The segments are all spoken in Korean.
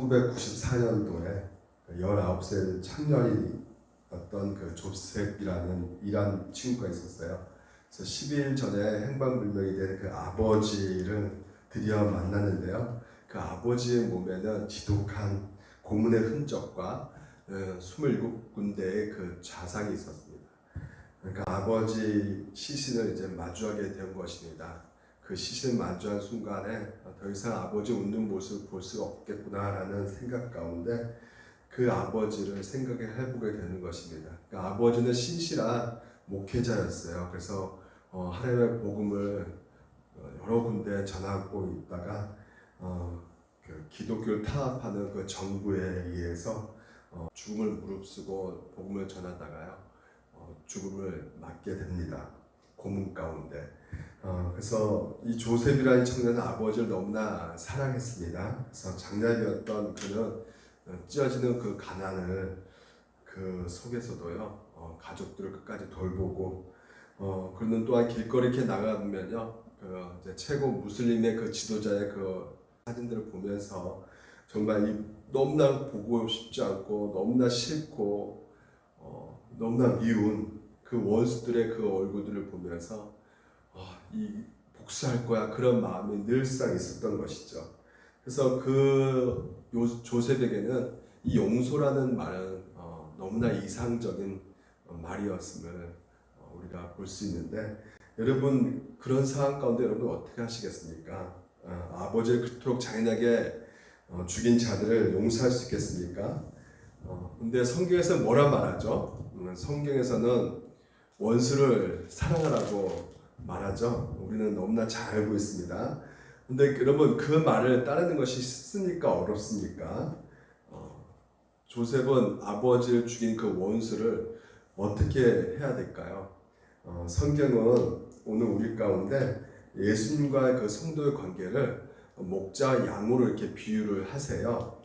1994년도에 19살 청년이었던 그 조셉이라는 이란 친구가 있었어요. 그래서 10일 전에 행방불명이 된 그 아버지를 드디어 만났는데요. 그 아버지의 몸에는 지독한 고문의 흔적과 27군데의 그 자상이 있었습니다. 그러니까 아버지 시신을 이제 마주하게 된 것입니다. 그 시신을 마주한 순간에 더 이상 아버지 웃는 모습을 볼 수가 없겠구나라는 생각 가운데 그 아버지를 생각해보게 되는 것입니다. 그러니까 아버지는 신실한 목회자였어요. 그래서 하나님의 복음을 여러 군데 전하고 있다가 그 기독교를 타압하는 그 정부에 의해서 죽음을 무릅쓰고 복음을 전하다가요 죽음을 맞게 됩니다. 고문 가운데. 그래서 이 조셉이라는 청년은 아버지를 너무나 사랑했습니다. 그래서 장남이었던 그는 찢어지는 그 가난을 그 속에서도요 가족들을 끝까지 돌보고 그는 또한 길거리 이렇게 나가보면요 그 이제 최고 무슬림의 그 지도자의 그 사진들을 보면서 정말 너무나 보고 싶지 않고 너무나 싫고 너무나 미운 그 원수들의 그 얼굴들을 보면서 이 복수할 거야 그런 마음이 늘상 있었던 것이죠. 그래서 그 조셉에게는 이 용서라는 말은 너무나 이상적인 말이었음을 우리가 볼 수 있는데 여러분 그런 상황 가운데 여러분 어떻게 하시겠습니까? 아버지를 그토록 잔인하게 죽인 자들을 용서할 수 있겠습니까? 근데 성경에서 뭐라 말하죠? 성경에서는 원수를 사랑하라고 말하죠. 우리는 너무나 잘 알고 있습니다. 근데 여러분 그 말을 따르는 것이 쉽습니까? 어렵습니까? 조셉은 아버지를 죽인 그 원수를 어떻게 해야 될까요? 성경은 오늘 우리 가운데 예수님과 그 성도의 관계를 목자와 양으로 이렇게 비유를 하세요.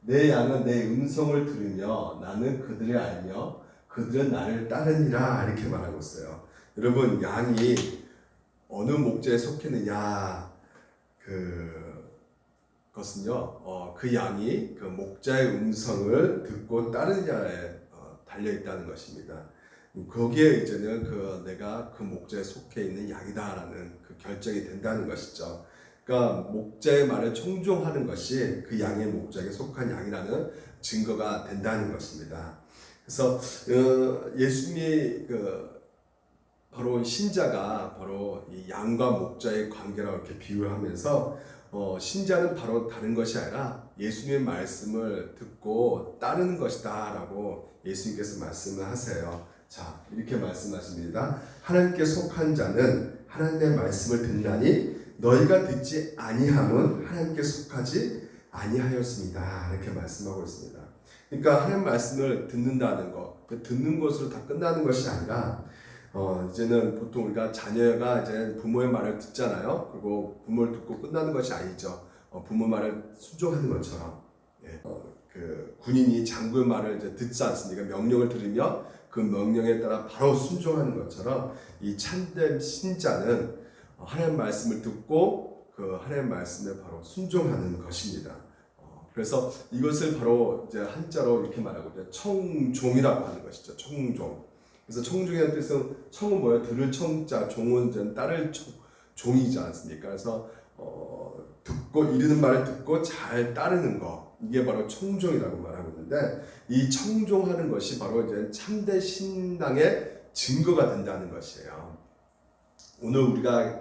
내 양은 내 음성을 들으며 나는 그들을 알며 그들은 나를 따르니라 이렇게 말하고 있어요. 여러분 양이 어느 목자에 속했느냐 그것은요 그 양이 그 목자의 음성을 듣고 따르느냐에 달려 있다는 것입니다. 거기에 이제는 내가 그 목자에 속해 있는 양이다라는 그 결정이 된다는 것이죠. 그러니까 목자의 말에 청종하는 것이 그 양의 목자에게 속한 양이라는 증거가 된다는 것입니다. 그래서 예수님이 바로 신자가 바로 이 양과 목자의 관계라고 이렇게 비유를 하면서 신자는 바로 다른 것이 아니라 예수님의 말씀을 듣고 따르는 것이다 라고 예수님께서 말씀을 하세요. 자, 이렇게 말씀하십니다. 하나님께 속한 자는 하나님의 말씀을 듣나니 너희가 듣지 아니함은 하나님께 속하지 아니하였습니다. 이렇게 말씀하고 있습니다. 그러니까 하나님 말씀을 듣는다는 것, 듣는 것으로 다 끝나는 것이 아니라 이제는 보통 우리가 자녀가 이제 부모의 말을 듣잖아요. 그리고 부모를 듣고 끝나는 것이 아니죠. 부모 말을 순종하는 것처럼 그 군인이 장군의 말을 이제 듣지 않습니까? 명령을 들으며 그 명령에 따라 바로 순종하는 것처럼 이 참된 신자는 하나님 말씀을 듣고 그 하나님 말씀에 바로 순종하는 것입니다. 그래서 이것을 바로 이제 한자로 이렇게 말하고 있죠. 청종이라고 하는 것이죠. 청종. 그래서 청종이라는 뜻은 청은 뭐예요? 들을 청자, 종은 따를 종이지 않습니까? 그래서 듣고 이르는 말을 듣고 잘 따르는 거 이게 바로 청종이라고 말하고 있는데 이 청종하는 것이 바로 이제 참된 신앙의 증거가 된다는 것이에요. 오늘 우리가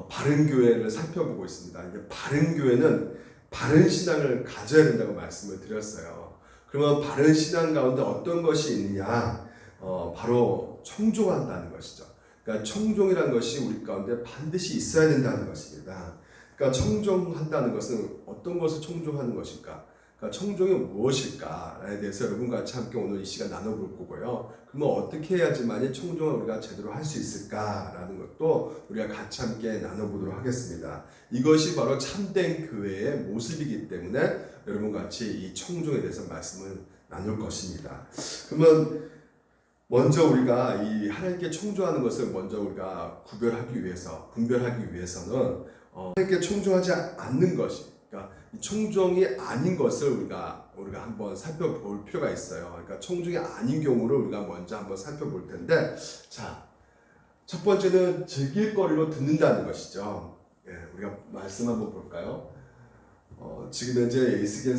바른 교회를 살펴보고 있습니다. 이제 바른 교회는 바른 신앙을 가져야 된다고 말씀을 드렸어요. 그러면 바른 신앙 가운데 어떤 것이 있느냐? 바로 청종한다는 것이죠. 그러니까 청종이라는 것이 우리 가운데 반드시 있어야 된다는 것입니다. 그러니까 청종한다는 것은 어떤 것을 청종하는 것일까? 그러니까 청종이 무엇일까에 대해서 여러분과 같이 함께 오늘 이 시간 나눠볼 거고요. 그러면 어떻게 해야지만이 청종을 우리가 제대로 할 수 있을까라는 것도 우리가 같이 함께 나눠보도록 하겠습니다. 이것이 바로 참된 교회의 모습이기 때문에 여러분과 같이 이 청종에 대해서 말씀을 나눌 것입니다. 그러면 먼저 우리가 이 하나님께 청종하는 것을 먼저 우리가 분별하기 위해서는 하나님께 청종하지 않는 것이 그러니까 이 청종이 아닌 것을 우리가 한번 살펴볼 필요가 있어요. 그러니까 청종이 아닌 경우를 우리가 먼저 한번 살펴볼 텐데, 자, 첫 번째는 즐길거리로 듣는다는 것이죠. 예, 우리가 말씀 한번 볼까요? 지금 현재 에스겔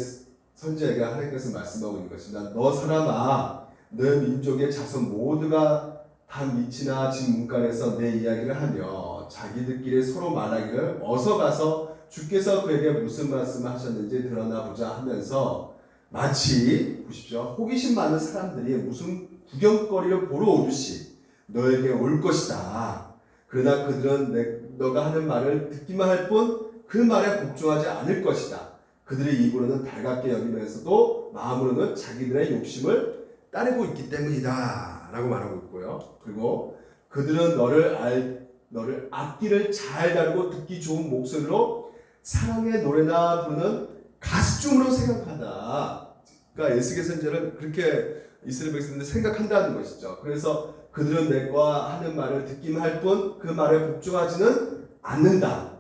선지자가 하나님께서 말씀하고 있는 것입니다. 너 사람아, 너 민족의 자손 모두가 단 밑이나 집 문간에서 내 이야기를 하며 자기들끼리 서로 말하기를 어서 가서 주께서 그에게 무슨 말씀을 하셨는지 드러나 보자 하면서 마치 보십시오. 호기심 많은 사람들이 무슨 구경거리를 보러 오듯이 너에게 올 것이다. 그러나 그들은 너가 하는 말을 듣기만 할 뿐 그 말에 복종하지 않을 것이다. 그들의 입으로는 달갑게 여기면서도 마음으로는 자기들의 욕심을 따르고 있기 때문이다 라고 말하고 있고요. 그리고 그들은 너를 악기를 잘 다루고 듣기 좋은 목소리로 사랑의 노래나 부르는 가수중으로 생각하다. 그러니까 에스겔 선지자는 그렇게 이스라엘 백성들이 생각한다는 것이죠. 그래서 그들은 내가 하는 말을 듣기만 할 뿐 그 말에 복종하지는 않는다.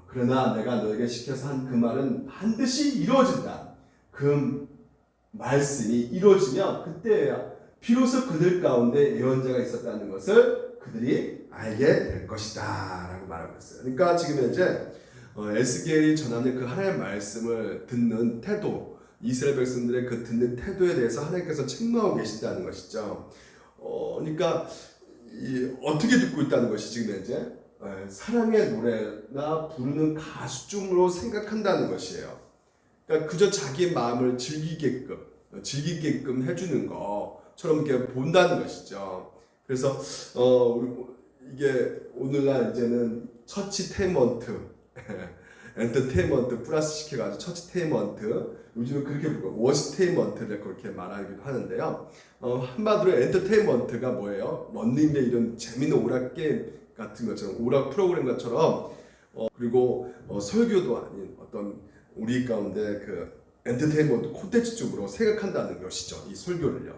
그러나 내가 너에게 시켜서 한 그 말은 반드시 이루어진다. 그 말씀이 이루어지면 그때야 비로소 그들 가운데 예언자가 있었다는 것을 그들이 알게 될 것이다 라고 말하고 있어요. 그러니까 지금 현재 에스겔이 전하는 그 하나님의 말씀을 듣는 태도, 이스라엘 백성들의 그 듣는 태도에 대해서 하나님께서 책망하고 계신다는 것이죠. 그러니까 어떻게 듣고 있다는 것이 지금 현재 사랑의 노래나 부르는 가수중으로 생각한다는 것이에요. 그러니까 그저 자기 마음을 즐기게끔 해주는 것처럼 이렇게 본다는 것이죠. 그래서 이게 오늘날 이제는 처치테인먼트, 엔터테인먼트 플러스 시켜가지고 처치테인먼트, 요즘은 그렇게 부르고 워시테인먼트를 그렇게 말하기도 하는데요. 한마디로 엔터테인먼트가 뭐예요? 런닝의 이런 재미있는 오락 게임 같은 것처럼, 오락 프로그램 것처럼, 그리고 설교도 아닌 어떤 우리 가운데 그 엔터테인먼트 콘텐츠 쪽으로 생각한다는 것이죠. 이 설교를요.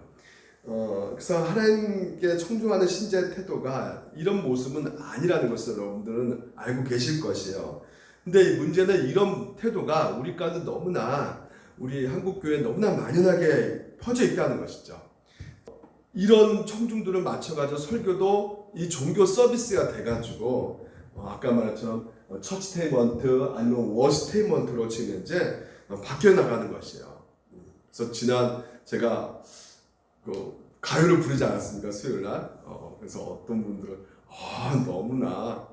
그래서 하나님께 청종하는 신자의 태도가 이런 모습은 아니라는 것을 여러분들은 알고 계실 것이에요. 근데 문제는 이런 태도가 우리 가운데 너무나, 우리 한국교회에 너무나 만연하게 퍼져 있다는 것이죠. 이런 청중들을 맞춰가지고 설교도 이 종교 서비스가 돼가지고 아까 말했처럼 처치테인먼트 아니면 워시테인먼트로 지금 현재 바뀌어 나가는 것이에요. 그래서 지난 제가 가요를 부르지 않았습니까? 수요일날. 그래서 어떤 분들은 너무나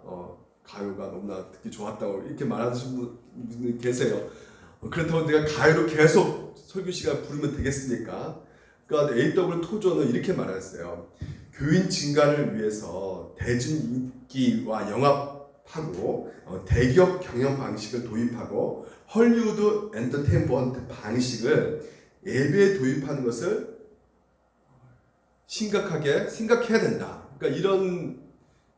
가요가 너무나 듣기 좋았다고 이렇게 말하시는 분이 계세요. 그렇다고 내가 가요를 계속 설교 시간 부르면 되겠습니까? 그러니까 AW 토저는 이렇게 말했어요. 교인 증가를 위해서 대중 인기와 영합하고 대기업 경영 방식을 도입하고 헐리우드 엔터테인먼트 방식을 예배에 도입하는 것을 심각하게 생각해야 된다. 그러니까 이런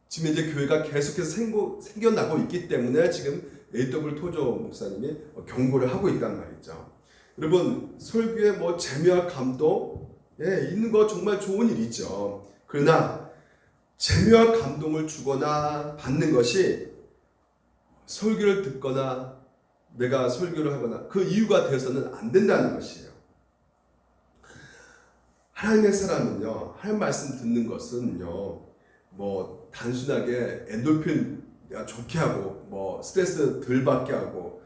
지금 이제 교회가 계속해서 생겨나고 있기 때문에 지금 AW 토저 목사님이 경고를 하고 있단 말이죠. 여러분, 설교에 뭐 재미와 감동 있는 거 정말 좋은 일이죠. 그러나 재미와 감동을 주거나 받는 것이 설교를 듣거나 내가 설교를 하거나 그 이유가 되어서는 안 된다는 것이에요. 하나님의 사람은요, 하나님 말씀 듣는 것은요, 뭐 단순하게 엔돌핀 좋게 하고 뭐 스트레스 덜 받게 하고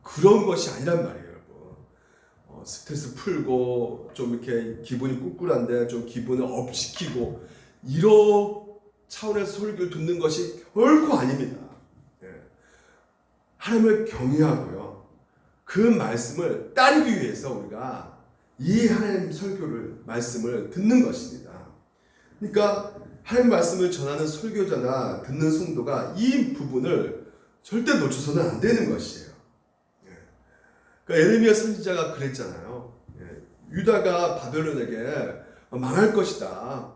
그런 것이 아니란 말이에요, 여러분. 스트레스 풀고 좀 이렇게 기분이 꿀꿀한데 좀 기분을 업시키고 이런 차원에서 설교를 듣는 것이 결코 아닙니다. 하나님을 경외하고요, 그 말씀을 따르기 위해서 우리가 이 하나님 말씀을 듣는 것입니다. 그러니까 하나님 말씀을 전하는 설교자나 듣는 성도가 이 부분을 절대 놓쳐서는 안 되는 것이에요. 그러니까 에레미야 선지자가 그랬잖아요. 유다가 바벨론에게 망할 것이다.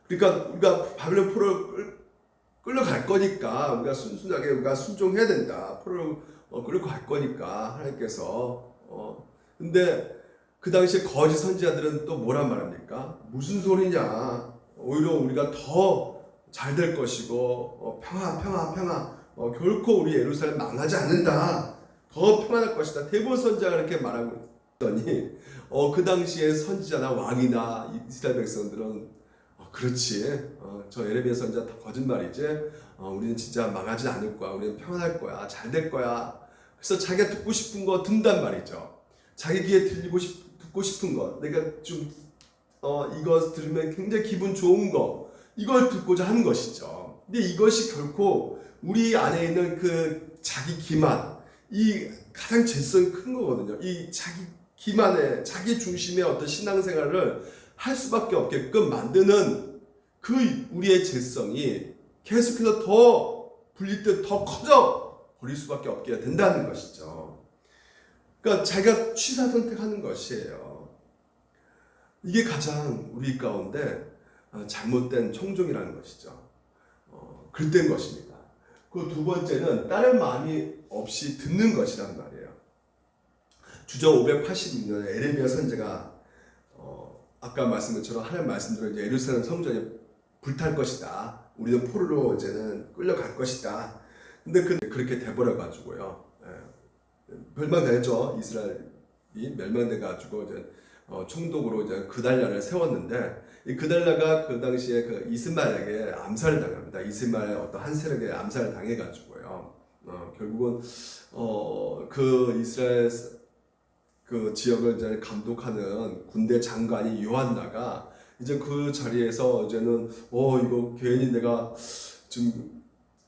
그러니까 우리가 바벨론 포로를 끌려갈 거니까 우리가 순순하게 우리가 순종해야 된다. 포로를 끌고 갈 거니까 하나님께서. 근데 그 당시에 거짓 선지자들은 또 뭐란 말합니까? 무슨 소리냐? 오히려 우리가 더 잘 될 것이고 평화 결코 우리 예루살렘 망하지 않는다. 더 평안할 것이다. 대부분 선지자가 그렇게 말하고 있더니 그 당시에 선지자나 왕이나 이스라엘 백성들은 그렇지. 저 예레미야 선지자 다 거짓말이지. 우리는 진짜 망하지 않을 거야. 우리는 평안할 거야. 잘 될 거야. 그래서 자기가 듣고 싶은 거 듣는단 말이죠. 자기 귀에 듣고 싶은 거. 내가 좀 이거 들으면 굉장히 기분 좋은 거. 이걸 듣고자 하는 것이죠. 근데 이것이 결코 우리 안에 있는 그 자기 기만, 이 가장 죄성이 큰 거거든요. 이 자기 기만의, 자기 중심의 어떤 신앙생활을 할 수밖에 없게끔 만드는 그 우리의 죄성이 계속해서 더 불릴 때 더 커져 버릴 수밖에 없게 된다는 것이죠. 그러니까 자기가 취사 선택하는 것이에요. 이게 가장 우리 가운데 잘못된 총종이라는 것이죠. 그릇된 것입니다. 그 두 번째는 다른 마음이 없이 듣는 것이란 말이에요. 주전 586년에 에레미야 선지자가 아까 말씀한 것처럼 하나님 말씀대로 이제 예루살렘 성전이 불탈 것이다. 우리는 포로로 이제는 끌려갈 것이다. 근데 그렇게 돼버려 가지고요. 멸망되죠. 이스라엘이 멸망돼 가지고 이제 총독으로 이제 그달랴를 세웠는데 이 그달랴가 그 당시에 그 이스마엘에게 암살을 당합니다. 이스마엘 어떤 한 세력에 암살을 당해 가지고요. 결국은 그 이스라엘 그 지역을 이제 감독하는 군대 장관이 요한나가 이제 그 자리에서 이제는 이거 괜히 내가 지금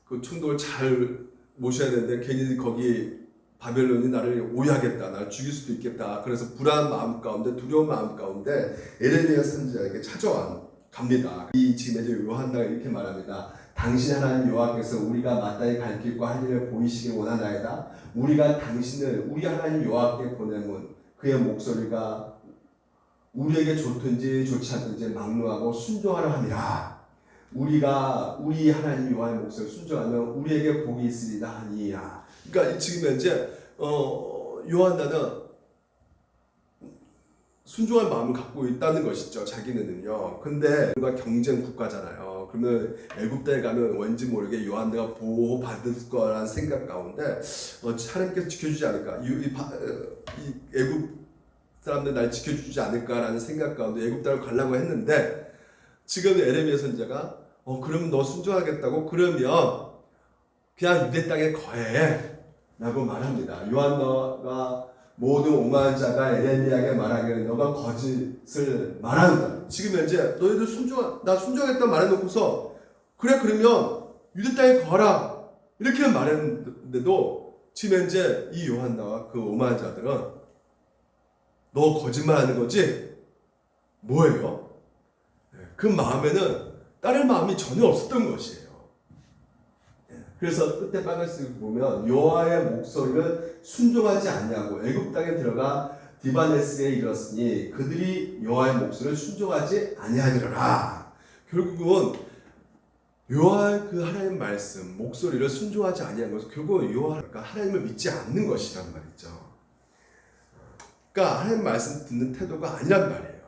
그 총독을 잘 모셔야 되는데 괜히 거기 바벨론이 나를 오해하겠다, 나를 죽일 수도 있겠다. 그래서 불안한 마음 가운데, 두려운 마음 가운데 에레미야 선지자에게 갑니다. 이 지금 이제 요한나가 이렇게 말합니다. 당신 하나님 여호와께서 우리가 마땅히 갈 길과 할 일을 보이시길 원하나이다. 우리가 당신을 우리 하나님 여호와께 보내면 그의 목소리가 우리에게 좋든지 좋지 않든지 막론하고 순종하려 함이라. 우리가 우리 하나님 여호와의 목소리를 순종하면 우리에게 복이 있으리라 하니라. 그러니까 지금 현재 요한나는 순종할 마음을 갖고 있다는 것이죠. 자기는요. 근데 우리가 경쟁 국가잖아요. 그러면 애굽에 가면 왠지 모르게 요한나가 보호받을 거라는 생각 가운데 하나님께서 지켜주지 않을까. 이 애굽 사람들 날 지켜주지 않을까라는 생각 가운데 애굽 땅을 가려고 했는데 지금 에레미야 선지자가 그럼 너 순종하겠다고? 그러면 그냥 유대 땅에 거해 라고 말합니다. 요한나가 모든 오만한 자가 에레미야에게 말하기를 너가 거짓을 말한다. 지금 현재 너희들 나 순종했다 말해놓고서 그래 그러면 유대 땅에 거라 이렇게 말했는데도 지금 현재 이 요한나와 그 오만한 자들은 너 거짓말하는 거지? 뭐예요? 그 마음에는 다른 마음이 전혀 없었던 것이에요. 그래서 끝에 빨간색 보면 여호와의 목소리를 순종하지 않냐고 애굽 땅에 들어가 디바네스에 이르렀으니 그들이 여호와의 목소리를 순종하지 아니하니라. 결국은 여호와의 그 하나님 말씀 목소리를 순종하지 아니한 것은 결국 여호와가 하나님을 믿지 않는 것이란 말이죠. 그러니까 하나님 말씀 듣는 태도가 아니란 말이에요.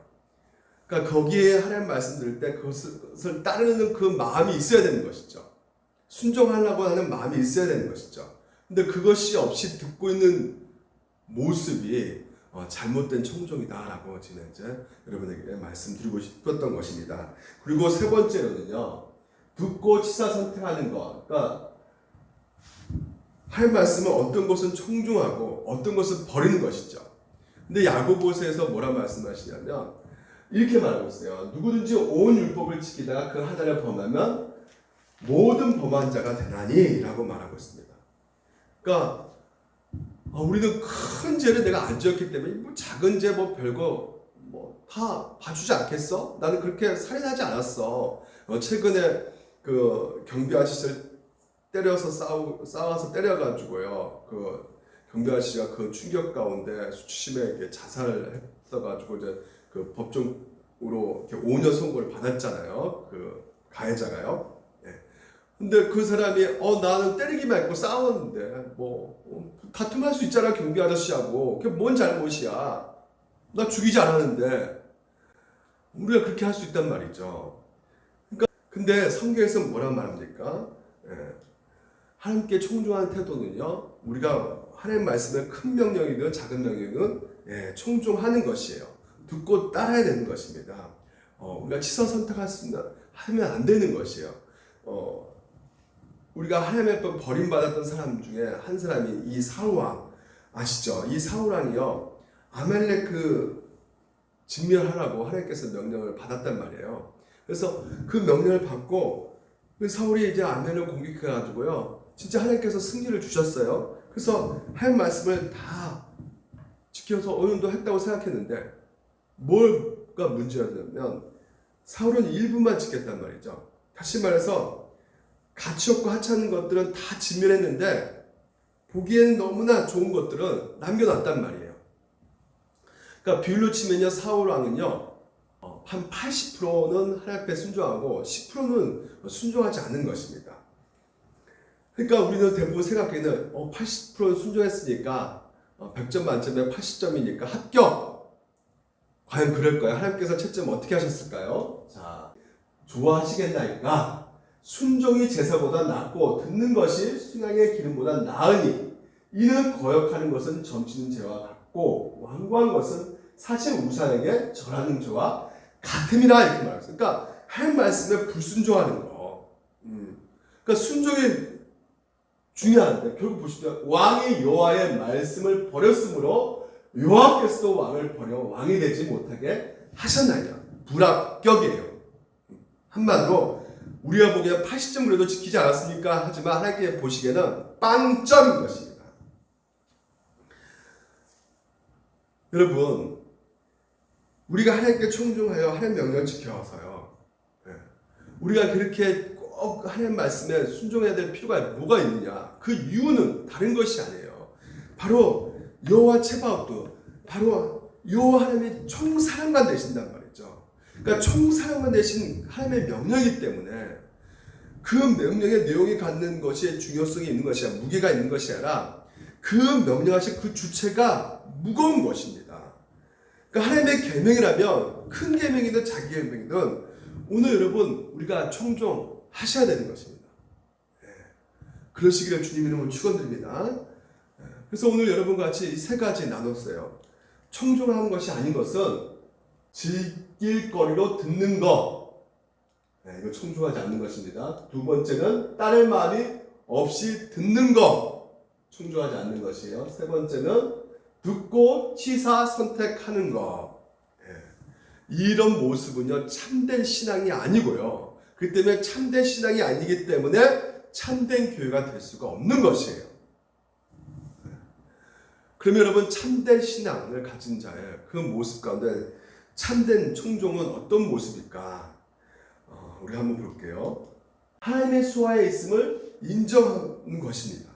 그러니까 거기에 하나님 말씀 들을 때 그것을 따르는 그 마음이 있어야 되는 것이죠. 순종하려고 하는 마음이 있어야 되는 것이죠. 근데 그것이 없이 듣고 있는 모습이 잘못된 청종이다라고 지금 이제 여러분에게 말씀드리고 싶었던 것입니다. 그리고 세 번째로는요, 듣고 취사 선택하는 것. 그러니까 할 말씀은 어떤 것은 청중하고 어떤 것은 버리는 것이죠. 근데 야고보서에서 뭐라 말씀하시냐면 이렇게 말하고 있어요. 누구든지 온 율법을 지키다가 그 하나를 범하면 모든 범한 자가 되나니 라고 말하고 있습니다. 그러니까 우리는 큰 죄를 내가 안 지었기 때문에 뭐 작은 죄 뭐 별거 뭐 다 봐주지 않겠어? 나는 그렇게 살인하지 않았어. 최근에 그 경비 아저씨를 때려서 싸워서 때려가지고요. 그 경비 아저씨가 그 충격 가운데 수치심에 자살했어가지고 이제 그 법정으로 이렇게 5년 선고를 받았잖아요. 그 가해자가요. 근데 그 사람이 나는 때리기만 했고 싸웠는데 뭐 다툼할 수 있잖아 경비 아저씨하고. 그게 뭔 잘못이야. 나 죽이지 않았는데. 우리가 그렇게 할 수 있단 말이죠. 그러니까 근데 성경에서 뭐라고 말합니까? 하나님께 청중하는 태도는요, 우리가 하나님 말씀을 큰 명령이든 작은 명령이든 청종하는 것이에요. 듣고 따라야 되는 것입니다. 우리가 치선 선택할 수 하면 안 되는 것이에요. 우리가 하나님의 법 버림받았던 사람 중에 한 사람이 이 사울왕 아시죠? 이 사울왕이요 아말렉 진멸하라고 하나님께서 명령을 받았단 말이에요. 그래서 그 명령을 받고 사울이 이제 아말렉을 공격해가지고요 진짜 하나님께서 승리를 주셨어요. 그래서 하나님 말씀을 다 지켜서 어느 정도 했다고 생각했는데 뭐가 문제였냐면 사울은 일부만 지켰단 말이죠. 다시 말해서 가치 없고 하찮은 것들은 다 진멸했는데 보기에는 너무나 좋은 것들은 남겨놨단 말이에요. 그러니까 비율로 치면요 사울 왕은요 한 80%는 하나님 앞에 순종하고 10%는 순종하지 않는 것입니다. 그러니까 우리는 대부분 생각하기에는 80% 순종했으니까 100점 만점에 80점이니까 합격. 과연 그럴까요? 하나님께서 채점 어떻게 하셨을까요? 자, 좋아하시겠나이까 순종이 제사보다 낫고 듣는 것이 순양의 기름보다 나으니 이는 거역하는 것은 점치는 죄와 같고 완고한 것은 사실 우상에게 절하는 죄와 같음이라 이렇게 말했어요. 그러니까 하나님 말씀에 불순종하는 거. 그러니까 순종이 중요한데 결국 보십시오. 왕이 여호와의 말씀을 버렸으므로 여호와께서도 왕을 버려 왕이 되지 못하게 하셨나이다. 불합격이에요. 한마디로 우리가 보기에 80점 그래도 지키지 않았습니까? 하지만 하나님께 보시기에는 빵점인 것입니다. 여러분 우리가 하나님께 청종하여 하나님 명령을 지켜서요 우리가 그렇게 꼭 하나님 말씀에 순종해야 될 필요가 뭐가 있느냐? 그 이유는 다른 것이 아니에요. 바로 여호와 체바옵도 바로 여호와 하나님이 총사령관 되신단 말이죠. 그러니까 총사령관 되신 하나님의 명령이기 때문에 그 명령의 내용이 갖는 것이 중요성이 있는 것이 아니라 무게가 있는 것이 아니라 그 명령하신 그 주체가 무거운 것입니다. 그러니까 하나님의 계명이라면 큰 계명이든 자기 계명이든 오늘 여러분 우리가 청종하셔야 되는 것입니다. 그러시기를 주님 이름으로 축원드립니다. 그래서 오늘 여러분과 같이 이 세 가지 나눴어요. 청종하는 것이 아닌 것은 즐길 거리로 듣는 것. 이거 청종하지 않는 것입니다. 두 번째는 따를 마음이 없이 듣는 것. 청종하지 않는 것이에요. 세 번째는 듣고 취사 선택하는 것. 이런 모습은요 참된 신앙이 아니고요. 그 때문에 참된 신앙이 아니기 때문에 참된 교회가 될 수가 없는 것이에요. 그러면 여러분 참된 신앙을 가진 자의 그 모습 가운데 참된 청종은 어떤 모습일까? 우리 한번 볼게요. 하나님의 수하에 있음을 인정하는 것입니다.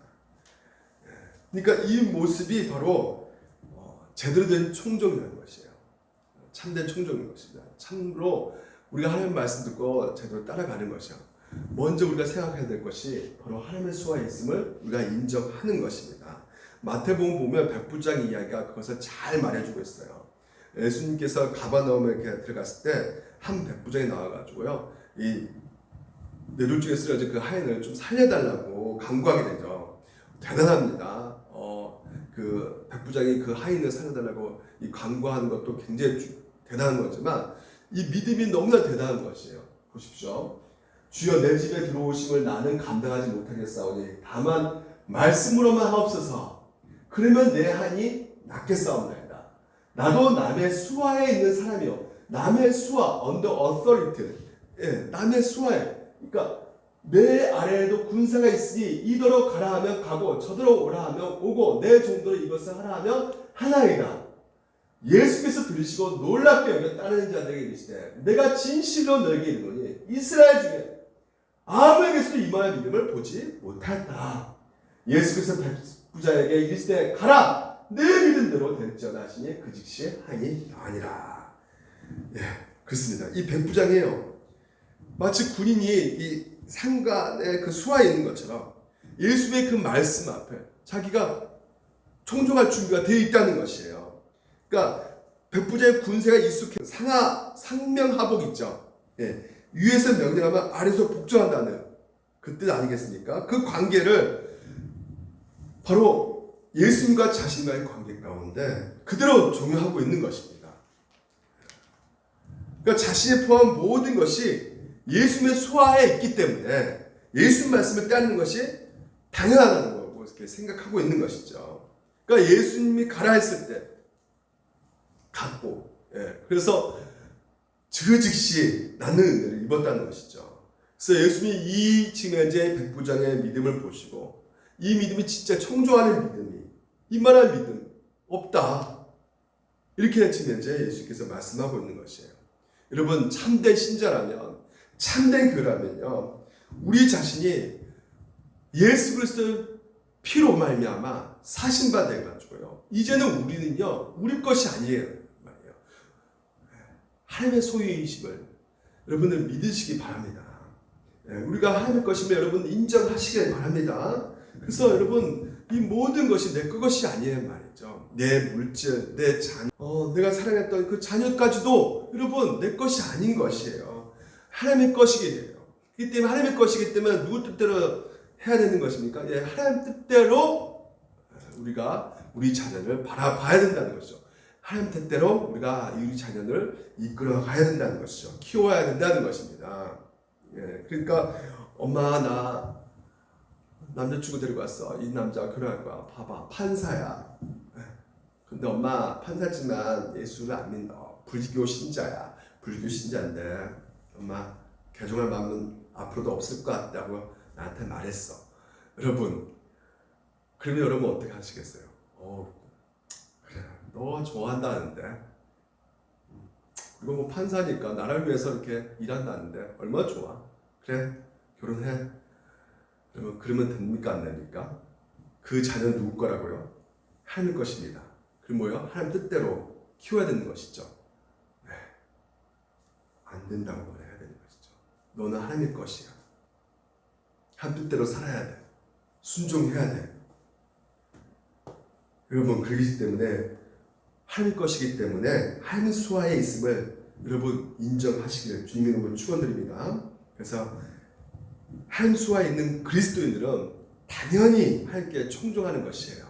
그러니까 이 모습이 바로 제대로 된 청종이라는 것이에요. 참된 청종인 것입니다. 참으로 우리가 하나님 말씀 듣고 제대로 따라가는 것이요. 먼저 우리가 생각해야 될 것이 바로 하나님의 수하에 있음을 우리가 인정하는 것입니다. 마태복음 보면 백부장 이야기가 그것을 잘 말해주고 있어요. 예수님께서 가버나움에 이렇게 들어갔을 때 한 백부장이 나와가지고요, 이 뇌졸 중에 쓰러진 그 하인을 좀 살려달라고 간구하게 되죠. 대단합니다. 그 백부장이 그 하인을 살려달라고 이 간구하는 것도 굉장히 대단한 거지만 이 믿음이 너무나 대단한 것이에요. 보십시오. 주여 내 집에 들어오심을 나는 감당하지 못하겠사오니 다만 말씀으로만 하옵소서. 그러면 내 한이 낫겠사옵나이다. 나도 남의 수하에 있는 사람이요. 남의 수하, under authority. 남의 수하에. 그러니까 내 아래에도 군사가 있으니 이더러 가라 하면 가고 저더러 오라 하면 오고 내 정도로 이것을 하라 하면 하나이다. 예수께서 들으시고 놀랍게 여겨 따르는 자들에게 이르시되 내가 진실로 너에게 이르노니 이스라엘 중에 아무에게서도 이만한 믿음을 보지 못했다. 예수께서 백부장에게 이르시되 가라 내 믿음대로 될지어다 하시니 그 즉시 한이 나으니라. 그렇습니다. 이 백부장이에요. 마치 군인이 이 상관의 그 수하에 있는 것처럼 예수의 그 말씀 앞에 자기가 청종할 준비가 되어 있다는 것이에요. 그러니까 백부장의 군세가 익숙해 상명하복 있죠. 위에서 명령하면 아래에서 복종한다는 그 뜻 아니겠습니까? 그 관계를 바로 예수님과 자신과의 관계 가운데 그대로 종용하고 있는 것입니다. 그러니까 자신이 포함한 모든 것이 예수님의 수하에 있기 때문에 예수님 말씀을 따르는 것이 당연하다는 거고 이렇게 생각하고 있는 것이죠. 그러니까 예수님이 가라 했을 때 갔고, 그래서 즉시 낳는 은혜를 입었다는 것이죠. 그래서 예수님이 이 지금 현재 백부장의 믿음을 보시고 이 믿음이 진짜 청종하는 믿음이 이만한 믿음 없다. 이렇게 지금 현재 예수께서 말씀하고 있는 것이에요. 여러분 참된 신자라면 참된 교라면요 우리 자신이 예수 그리스도의 피로 말미암아 사신 바 돼 가지고요 이제는 우리는요 우리 것이 아니에요 말이에요. 하나님의 소유이심을 여러분들 믿으시기 바랍니다. 우리가 하나님의 것임을 여러분 인정하시길 바랍니다. 그래서 여러분 이 모든 것이 내 것이 아니에요 말이죠. 내 물질, 내 자녀, 내가 사랑했던 그 자녀까지도 여러분 내 것이 아닌 것이에요. 하나님의 것이게 돼요. 그렇기 때문에 하나님의 것이기 때문에 누구 뜻대로 해야 되는 것입니까? 하나님 뜻대로 우리가 우리 자녀를 바라봐야 된다는 것이죠. 하나님 뜻대로 우리가 우리 자녀를 이끌어 가야 된다는 것이죠. 키워야 된다는 것입니다. 그러니까 엄마 나 남자친구 데리고 왔어. 이 남자가 결혼할 거야. 봐봐 판사야. 근데 엄마 판사지만 예수를 안 믿어. 불교 신자야. 불교 신자인데 엄마 개종할 마음은 앞으로도 없을 것 같다고 나한테 말했어. 여러분 그러면 여러분 어떻게 하시겠어요? 그래 너 좋아한다는데 그리고 뭐 판사니까 나라를 위해서 이렇게 일한다는데 얼마나 좋아. 그래 결혼해. 그러면 됩니까 안 됩니까? 그 자녀는 누구 거라고요? 하나님 것입니다. 그리고 뭐요? 하나님 뜻대로 키워야 되는 것이죠. 안 된다고 말해야 되는 것이죠. 너는 하나님의 것이야. 하나님 뜻대로 살아야 돼. 순종해야 돼. 여러분 그렇기 때문에 하나님 것이기 때문에 하나님 수하에 있음을 여러분 인정하시기를 주님의 이름으로 축원드립니다. 그래서 하나님 수하에 있는 그리스도인들은 당연히 하나님께 충종하는 것이에요.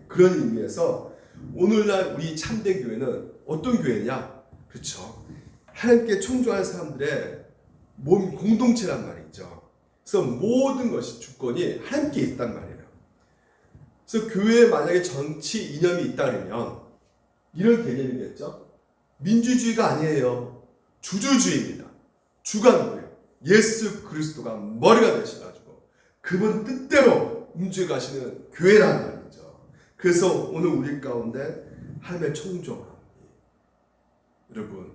그런 의미에서 오늘날 우리 참된 교회는 어떤 교회냐? 그렇죠. 하나님께 충종하는 사람들의 몸 공동체란 말이죠. 그래서 모든 것이 주권이 하나님께 있단 말이에요. 그래서 교회에 만약에 정치 이념이 있다 그러면 이런 개념이겠죠. 민주주의가 아니에요. 주주주의입니다. 주가 누구예요? 예수 그리스도가 머리가 되셔가지고 그분 뜻대로 움직여가시는 교회란 말이죠. 그래서 오늘 우리 가운데 하나님의 총종함이 여러분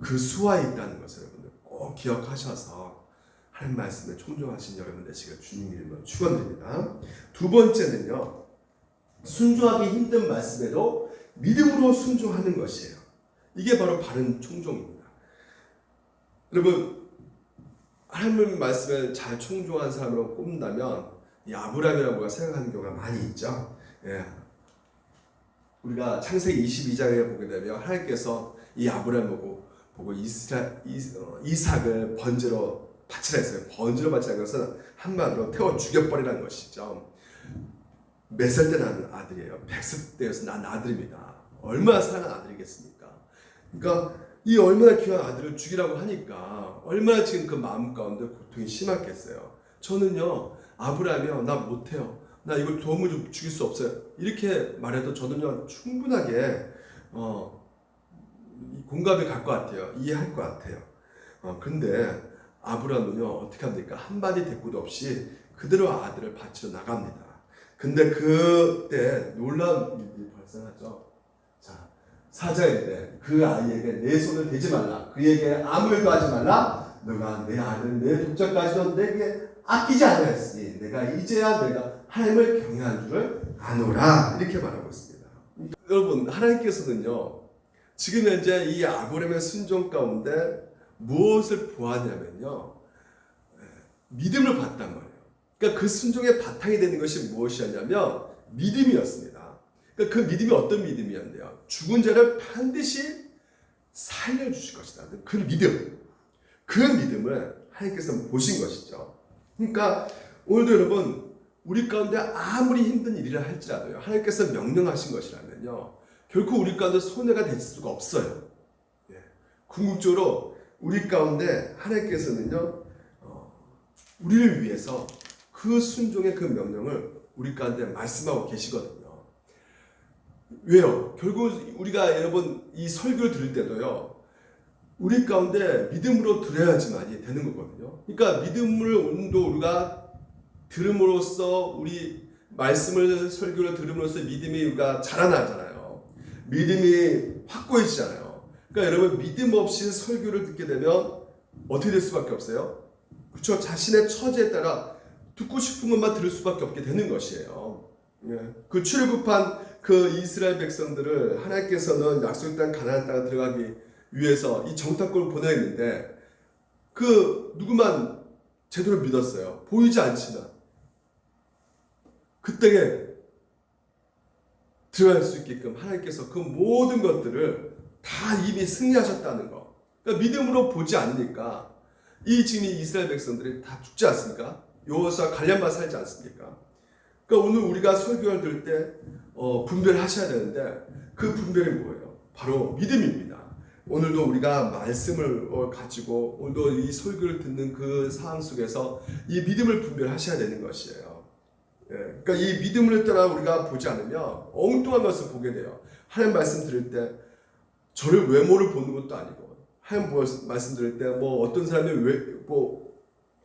그 수하에 있다는 것을 여러분들 꼭 기억하셔서 하나님 말씀에 총종하신 여러분 되시길 주님 이름으로 축원드립니다. 두 번째는요 순종하기 힘든 말씀에도 믿음으로 순종하는 것이에요. 이게 바로 바른 총종입니다. 여러분 하나님 말씀에 잘 충종한 사람으로 꼽는다면 이 아브라함이라고 생각하는 경우가 많이 있죠. 우리가 창세기 22장에 보게 되면 하나님께서 이 아브라함 보고 이삭을 번제로 바치라 했어요. 번제로 바치라는 것은 한마디로 태워 죽여버리라는 것이죠. 몇 살 때 낳은 아들이에요. 100세 때여서 낳은 아들입니다. 얼마나 사랑하는 아들이겠습니까? 그러니까 이 얼마나 귀한 아들을 죽이라고 하니까 얼마나 지금 그 마음 가운데 고통이 심했겠어요. 저는요 아브라함이요 나 못해요. 나 이걸 도움을 좀 죽일 수 없어요. 이렇게 말해도 저는요 충분하게 공감이 갈 것 같아요. 이해할 것 같아요. 근데 아브라함은요 어떻게 합니까? 한마디 대꾸도 없이 그대로 아들을 바치러 나갑니다. 근데 그때 놀라운 일이 발생하죠. 자, 4절인데 그 아이에게 내 손을 대지 말라. 그에게 아무 일도 하지 말라. 너가 내 아들 내 독자까지도 내게 아끼지 않았으니 내가 이제야 내가 하나님을 경외한 줄을 아노라. 이렇게 말하고 있습니다. 여러분 하나님께서는요 지금 현재 이 아브라함의 순종 가운데 무엇을 보았냐면요 믿음을 봤단 말이에요. 그러니까 그 순종의 바탕이 되는 것이 무엇이었냐면 믿음이었습니다. 그러니까 그 믿음이 어떤 믿음이었는데요. 죽은 자를 반드시 살려주실 것이다. 그 믿음. 그 믿음을 하나님께서 보신 것이죠. 그러니까 오늘도 여러분 우리 가운데 아무리 힘든 일이라 할지라도요, 하나님께서 명령하신 것이라면요, 결코 우리 가운데 손해가 될 수가 없어요. 예. 궁극적으로 우리 가운데 하나님께서는요, 우리를 위해서 그 순종의 그 명령을 우리 가운데 말씀하고 계시거든요. 왜요? 결국 우리가 여러분 이 설교를 들을 때도요, 우리 가운데 믿음으로 들어야지만이 되는 거거든요. 그러니까 믿음을 오늘도 우리가 들음으로써, 우리 말씀을 설교를 들음으로써 믿음이 우리가 자라나잖아요. 믿음이 확고해지잖아요. 그러니까 여러분, 믿음 없이 설교를 듣게 되면 어떻게 될 수밖에 없어요? 그렇죠? 자신의 처지에 따라 듣고 싶은 것만 들을 수밖에 없게 되는 것이에요. 그 출애굽한 그 이스라엘 백성들을 하나님께서는 약속의 땅 가나안 땅에 들어가기 위해서 이 정탐꾼을 보내는데 그 누구만 제대로 믿었어요. 보이지 않지만 그 땅에 들어갈 수 있게끔 하나님께서 그 모든 것들을 다 이미 승리하셨다는 거. 그러니까 믿음으로 보지 않으니까 지금 이 이스라엘 백성들이 다 죽지 않습니까? 여호수아 갈렙만 살지 않습니까? 그러니까 오늘 우리가 설교를 들을 때 분별하셔야 되는데 그 분별이 뭐예요? 바로 믿음입니다. 오늘도 우리가 말씀을 가지고 오늘도 이 설교를 듣는 그 상황 속에서 이 믿음을 분별하셔야 되는 것이에요. 예, 그러니까 이 믿음을 따라 우리가 보지 않으면 엉뚱한 것을 보게 돼요. 하나님 말씀 들을 때 저를 외모를 보는 것도 아니고, 하나님 말씀 들을 때 뭐 어떤 사람이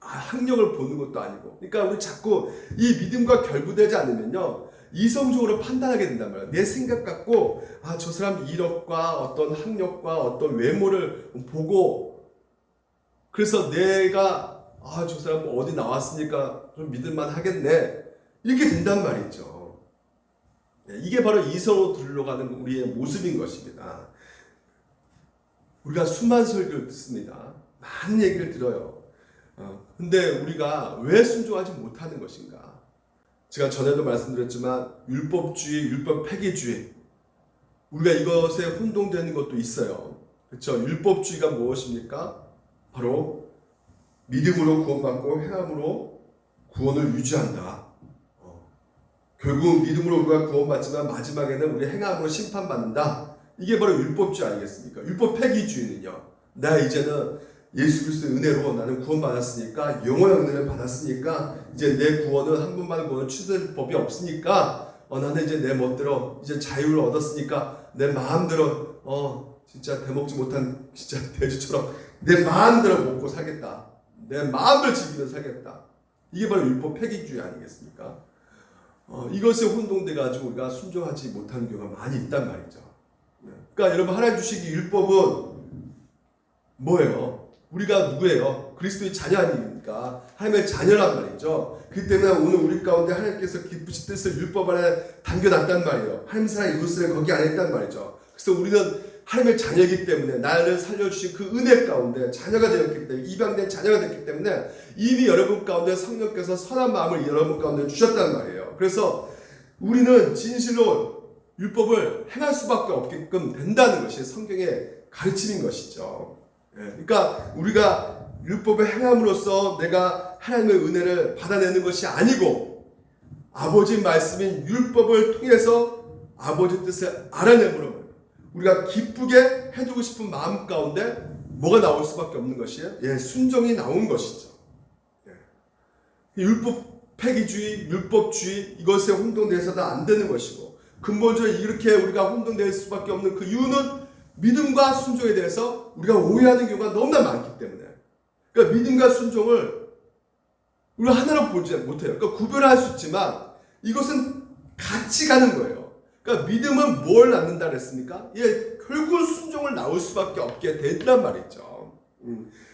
학력을 보는 것도 아니고, 그러니까 우리 자꾸 이 믿음과 결부되지 않으면요, 이성적으로 판단하게 된단 말이에요. 내 생각 갖고 저 사람 이력과 어떤 학력과 어떤 외모를 보고, 그래서 내가 저 사람 어디 나왔으니까 좀 믿을만 하겠네, 이렇게 된단 말이죠. 이게 바로 이성으로 들러가는 우리의 모습인 것입니다. 우리가 수많은 설교를 듣습니다. 많은 얘기를 들어요. 근데 우리가 왜 순종하지 못하는 것인가? 제가 전에도 말씀드렸지만 율법주의, 율법 폐기주의, 우리가 이것에 혼동되는 것도 있어요. 그렇죠? 율법주의가 무엇입니까? 바로 믿음으로 구원받고 행함으로 구원을 유지한다. 결국 믿음으로 우리가 구원받지만 마지막에는 우리 행함으로 심판받는다. 이게 바로 율법주의 아니겠습니까? 율법 폐기주의는요, 나 이제는 예수 그리스도의 은혜로 나는 구원받았으니까, 영원한 은혜를 받았으니까 이제 내 구원은 한 번만 구원을 취소할 법이 없으니까 나는 이제 내 멋대로 이제 자유를 얻었으니까 내 마음대로 진짜 대먹지 못한 진짜 돼지처럼 내 마음대로 먹고 살겠다. 내 마음대로 즐기며 살겠다. 이게 바로 율법 폐기주의 아니겠습니까? 이것에 혼동돼 가지고 우리가 순종하지 못하는 경우가 많이 있단 말이죠. 그러니까 여러분, 하나님 주시기 율법은 뭐예요? 우리가 누구예요? 그리스도의 자녀 아닙니까? 하나님의 자녀란 말이죠. 그렇기 때문에 오늘 우리 가운데 하나님께서 기쁘신 뜻을 율법 안에 담겨놨단 말이에요. 하나님 사랑 이웃을 거기 안에 있단 말이죠. 그래서 우리는 하나님의 자녀이기 때문에 나를 살려주신 그 은혜 가운데 자녀가 되었기 때문에, 입양된 자녀가 됐기 때문에 이미 여러분 가운데 성령께서 선한 마음을 여러분 가운데 주셨단 말이에요. 그래서 우리는 진실로 율법을 행할 수밖에 없게끔 된다는 것이 성경의 가르침인 것이죠. 그러니까 우리가 율법을 행함으로써 내가 하나님의 은혜를 받아내는 것이 아니고, 아버지 말씀인 율법을 통해서 아버지 뜻을 알아내므로 우리가 기쁘게 해두고 싶은 마음 가운데 뭐가 나올 수밖에 없는 것이에요? 순종이 나온 것이죠. 율법 폐기주의, 율법주의, 이것에 혼동돼서는 안 되는 것이고, 근본적으로 이렇게 우리가 혼동될 수밖에 없는 그 이유는 믿음과 순종에 대해서 우리가 오해하는 경우가 너무나 많기 때문에, 그러니까 믿음과 순종을 우리가 하나로 보지 못해요. 그러니까 구별할 수 있지만 이것은 같이 가는 거예요. 그러니까 믿음은 뭘 낳는다 그랬습니까? 결국은 순종을 낳을 수밖에 없게 된단 말이죠.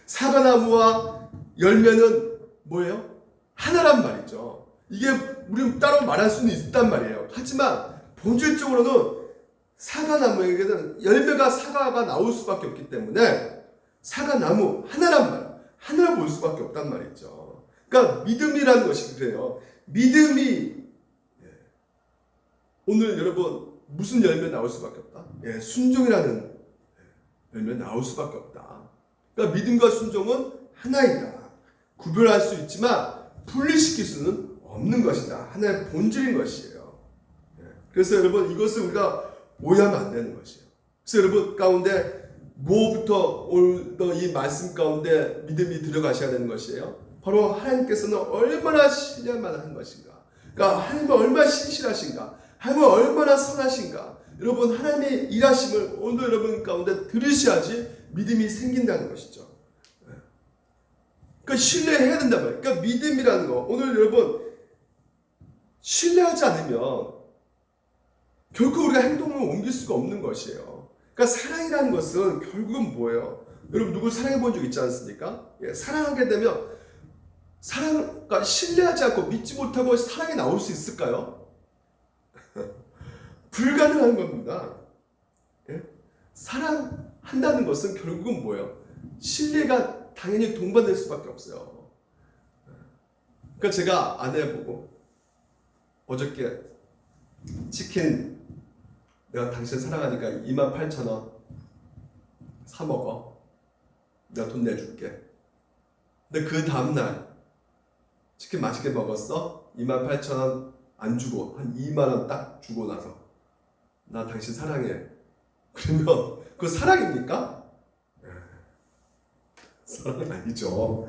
사과나무와 열매는 뭐예요? 하나란 말이죠. 이게 우리는 따로 말할 수는 있단 말이에요. 하지만 본질적으로는 사과나무에게는 열매가 사과가 나올 수밖에 없기 때문에 사과나무 하나란 말, 하나를 볼 수밖에 없단 말이죠. 그러니까 믿음이라는 것이 그래요. 믿음이 오늘 여러분 무슨 열매 나올 수밖에 없다? 순종이라는 열매 나올 수밖에 없다. 그러니까 믿음과 순종은 하나이다. 구별할 수 있지만 분리시킬 수는 없는 것이다. 하나의 본질인 것이에요. 그래서 여러분 이것을 우리가 오해하면 안 되는 것이에요. 그래서 여러분 가운데 뭐부터 오늘 이 말씀 가운데 믿음이 들어가셔야 되는 것이에요. 바로 하나님께서는 얼마나 신뢰할 만한 것인가. 그러니까 하나님은 얼마나 신실하신가. 하나님은 얼마나 선하신가. 여러분 하나님의 일하심을 오늘 여러분 가운데 들으셔야지 믿음이 생긴다는 것이죠. 그러니까 신뢰해야 된단 말이에요. 그러니까 믿음이라는 거 오늘 여러분 신뢰하지 않으면 결코 우리가 행동을 옮길 수가 없는 것이에요. 그러니까 사랑이라는 것은 결국은 뭐예요? 여러분 누구 사랑해 본 적 있지 않습니까? 사랑하게 되면 그러니까 신뢰하지 않고 믿지 못하고 사랑이 나올 수 있을까요? 불가능한 겁니다. 사랑한다는 것은 결국은 뭐예요? 신뢰가 당연히 동반될 수밖에 없어요. 그러니까 제가 아내 보고 어저께 치킨 내가 당신 사랑하니까 28,000원 사 먹어. 내가 돈 내줄게. 근데 그 다음날 치킨 맛있게 먹었어? 28,000원 안 주고 한 2만원 딱 주고 나서 나 당신 사랑해. 그러면 그거 사랑입니까? 사랑은 아니죠.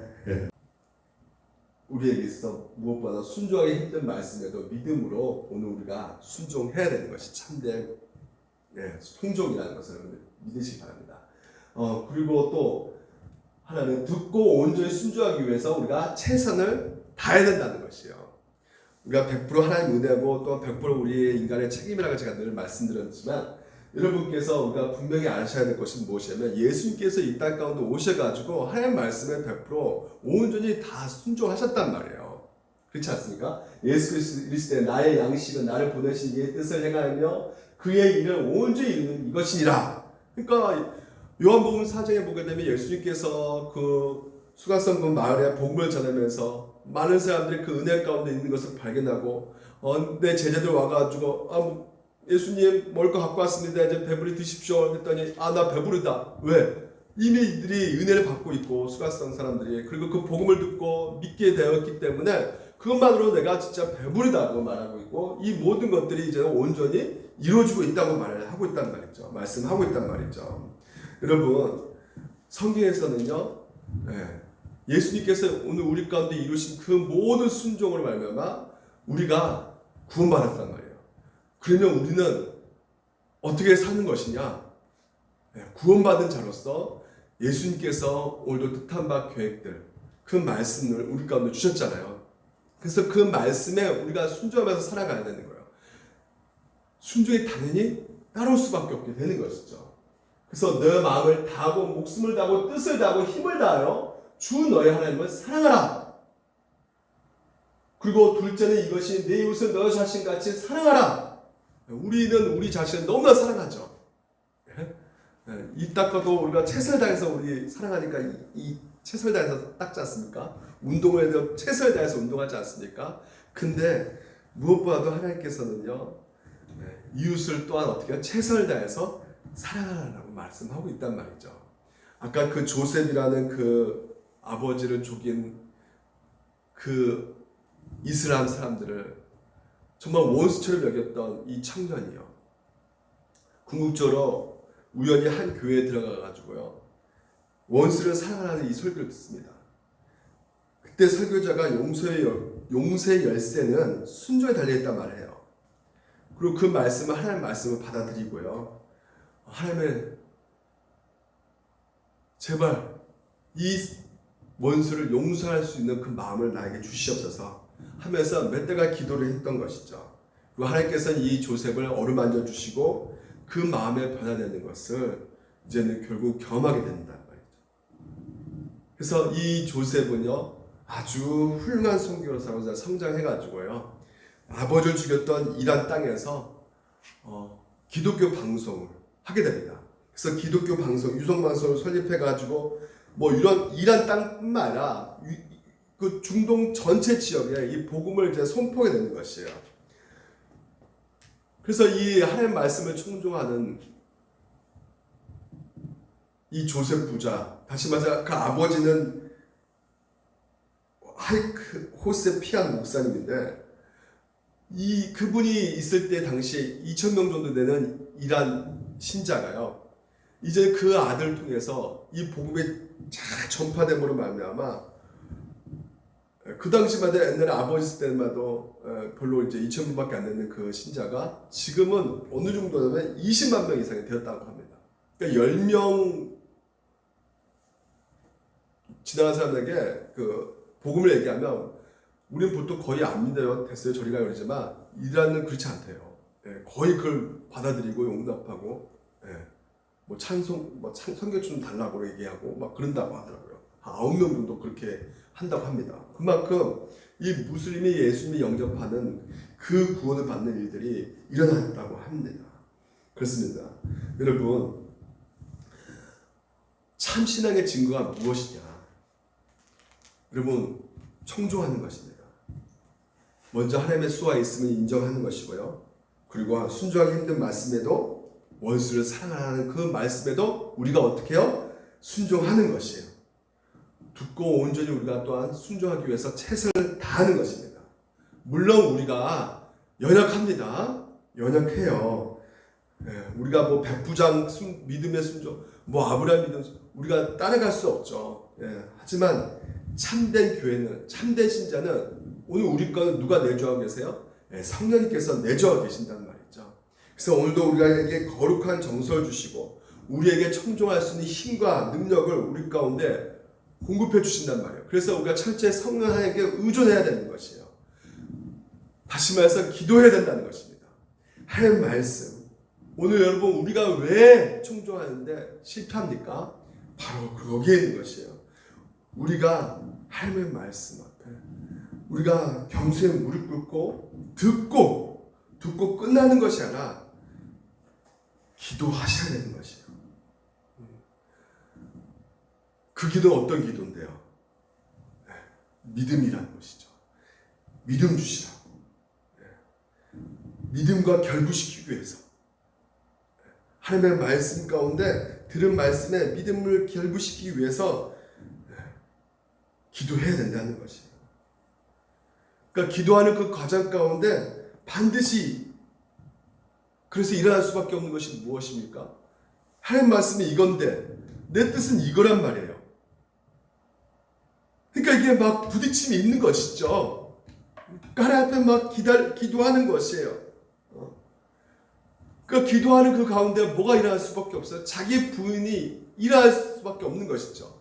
우리에게 있어 무엇보다 순종하기 힘든 말씀에도 믿음으로 오늘 우리가 순종해야 되는 것이 참된 순종이라는 것을 믿으시기 바랍니다. 그리고 또 하나는 듣고 온전히 순종하기 위해서 우리가 최선을 다해야 된다는 것이에요. 우리가 100% 하나님 은혜고 또 100% 우리의 인간의 책임이라고 제가 늘 말씀드렸지만 여러분께서 우리가 분명히 아셔야 될 것은 무엇이냐면 예수님께서 이 땅 가운데 오셔가지고 하나님 말씀에 100% 온전히 다 순종하셨단 말이에요. 그렇지 않습니까? 예수 그리스도의 나의 양식은 나를 보내신 이의 뜻을 행하며 그의 일을 온전히 이루는 이것이니라. 그러니까 요한복음 4장에 보게 되면 예수님께서 그 수가성군 마을에 복음을 전하면서 많은 사람들이 그 은혜 가운데 있는 것을 발견하고 내 제자들 와가지고 예수님 먹을 거 갖고 왔습니다. 이제 배불리 드십시오. 했더니 나 배부르다. 왜? 이미 이들이 은혜를 받고 있고 수가성 사람들이 그리고 그 복음을 듣고 믿게 되었기 때문에 그것만으로 내가 진짜 배부르다고 말하고 있고 이 모든 것들이 이제 온전히 이루어지고 있다고 말을 하고 있단 말이죠. 말씀하고 있단 말이죠. 여러분 성경에서는요. 예수님께서 오늘 우리 가운데 이루신 그 모든 순종으로 말미암아 우리가 구원받았단 말이에요. 그러면 우리는 어떻게 사는 것이냐? 구원받은 자로서 예수님께서 오늘도 뜻한 바 계획들 그 말씀을 우리 가운데 주셨잖아요. 그래서 그 말씀에 우리가 순종하면서 살아가야 되는 거예요. 순종이 당연히 따라올 수밖에 없게 되는 것이죠. 그래서 내 마음을 다하고 목숨을 다하고 뜻을 다하고 힘을 다하여 주 너의 하나님을 사랑하라. 그리고 둘째는 이것이 내 이웃을 너 자신같이 사랑하라. 우리는 우리 자신을 너무나 사랑하죠. 이 닦아도 우리가 최선을 다해서 우리 사랑하니까 이 최선을 다해서 닦지 않습니까? 운동을 해도 최선을 다해서 운동하지 않습니까? 근데 무엇보다도 하나님께서는요 이웃을 또한 어떻게 최선을 다해서 사랑하라고 말씀하고 있단 말이죠. 아까 그 조셉이라는 그 아버지를 죽인 그 이슬람 사람들을 정말 원수처럼 여겼던 이 청년이요. 궁극적으로 우연히 한 교회에 들어가가지고요. 원수를 사랑하는 이 설교를 듣습니다. 그때 설교자가 용서의 열쇠는 순종에 달려있단 말을 해요. 그리고 그 말씀을 하나님의 말씀을 받아들이고요. 하나님의 제발 이 원수를 용서할 수 있는 그 마음을 나에게 주시옵소서 하면서 몇 달간 기도를 했던 것이죠. 그리고 하나님께서는 이 조셉을 어루만져 주시고 그 마음에 변화되는 것을 이제는 결국 경험하게 된다는 말이죠. 그래서 이 조셉은요 아주 훌륭한 선교사로 성장해가지고요 아버지를 죽였던 이란 땅에서 기독교 방송을 하게 됩니다. 그래서 기독교 방송, 유성 방송을 설립해가지고 뭐 이런 이란 땅뿐만 아니라 그 중동 전체 지역에 이 복음을 이제 선포하게 되는 것이에요. 그래서 이 하나님 말씀을 청종하는 이 조셉 부자, 다시 말해서 그 아버지는 하이크 호세 피안 목사님인데 그분이 있을 때 당시에 2,000명 정도 되는 이란 신자가요. 이제 그 아들을 통해서 이 복음이 잘 전파됨으로 말미암아 그 당시만 해도 옛날에 아버지 있을 때마도 별로 이제 2,000명밖에 안 되는 그 신자가 지금은 어느 정도냐면 20만 명 이상이 되었다고 합니다. 그러니까 10명 지나간 사람에게 그 복음을 얘기하면 우리는 보통 거의 안 믿어요. 됐어요. 저리 가요. 그러지만 이란은 그렇지 않대요. 거의 그걸 받아들이고 용납하고 뭐 성경 좀 달라고 얘기하고 막 그런다고 하더라고요. 한 9명 정도 그렇게 한다고 합니다. 그만큼 이 무슬림이 예수님이 영접하는 그 구원을 받는 일들이 일어났다고 합니다. 그렇습니다. 여러분, 참 신앙의 증거가 무엇이냐? 여러분, 청종하는 것입니다. 먼저 하나님의 수와 있음을 인정하는 것이고요. 그리고 순종하기 힘든 말씀에도 원수를 사랑하는 그 말씀에도 우리가 어떻게 해요? 순종하는 것이에요. 듣고 온전히 우리가 또한 순종하기 위해서 최선을 다하는 것입니다. 물론 우리가 연약합니다. 연약해요. 우리가 뭐 백부장 믿음의 순종, 뭐 아브라함 믿음 우리가 따라갈 수 없죠. 하지만 참된 교회는, 참된 신자는 오늘 우리 거는 누가 내주하고 계세요? 성령님께서 내주하고 계신다는 말이죠. 그래서 오늘도 우리에게 거룩한 정서를 주시고 우리에게 청종할 수 있는 힘과 능력을 우리 가운데 공급해 주신단 말이에요. 그래서 우리가 철저히 성령 하나님께 의존해야 되는 것이에요. 다시 말해서 기도해야 된다는 것입니다. 하나님 말씀. 오늘 여러분 우리가 왜 청종하는데 실패합니까? 바로 거기에 있는 것이에요. 우리가 하나님의 말씀 앞에 우리가 겸손히 무릎 꿇고 듣고 끝나는 것이 아니라 기도하셔야 되는 것이에요. 그 기도는 어떤 기도인데요? 믿음이라는 것이죠. 믿음 주시라고. 믿음과 결부시키기 위해서 하나님의 말씀 가운데 들은 말씀에 믿음을 결부시키기 위해서 기도해야 된다는 것이에요. 그러니까 기도하는 그 과정 가운데 반드시 그래서 일어날 수밖에 없는 것이 무엇입니까? 하나님 말씀이 이건데 내 뜻은 이거란 말이에요. 그러니까 이게 막 부딪힘이 있는 것이죠. 하나님 앞에 막 기도하는 것이에요. 그러니까 기도하는 그 가운데 뭐가 일어날 수밖에 없어요? 자기 부인이 일어날 수밖에 없는 것이죠.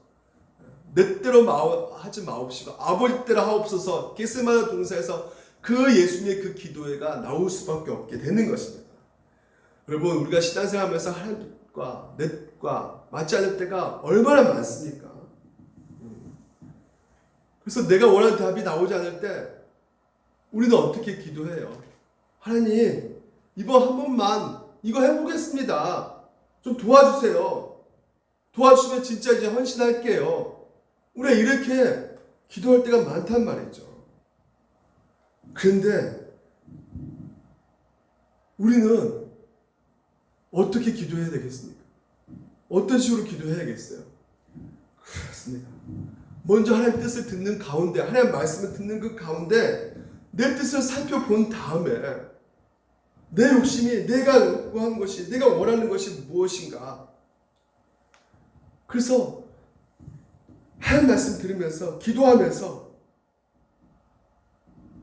내 때로 하지 마옵시고 아버지 때로 하옵소서. 겟세마네 동산에서 그 예수님의 그 기도회가 나올 수밖에 없게 되는 것입니다. 여러분 우리가 신앙생활하면서 하나님과 넷과 맞지 않을 때가 얼마나 많습니까? 그래서 내가 원하는 답이 나오지 않을 때 우리는 어떻게 기도해요? 하나님 이번 한 번만 이거 해보겠습니다. 좀 도와주세요. 도와주시면 진짜 이제 헌신할게요. 우리가 이렇게 기도할 때가 많단 말이죠. 그런데 우리는 어떻게 기도해야 되겠습니까? 어떤 식으로 기도해야겠어요? 그렇습니다. 먼저 하나님 뜻을 듣는 가운데, 하나님 말씀을 듣는 그 가운데 내 뜻을 살펴본 다음에 내 욕심이 내가 요구하는 것이, 내가 원하는 것이 무엇인가? 그래서 하나님 말씀 들으면서 기도하면서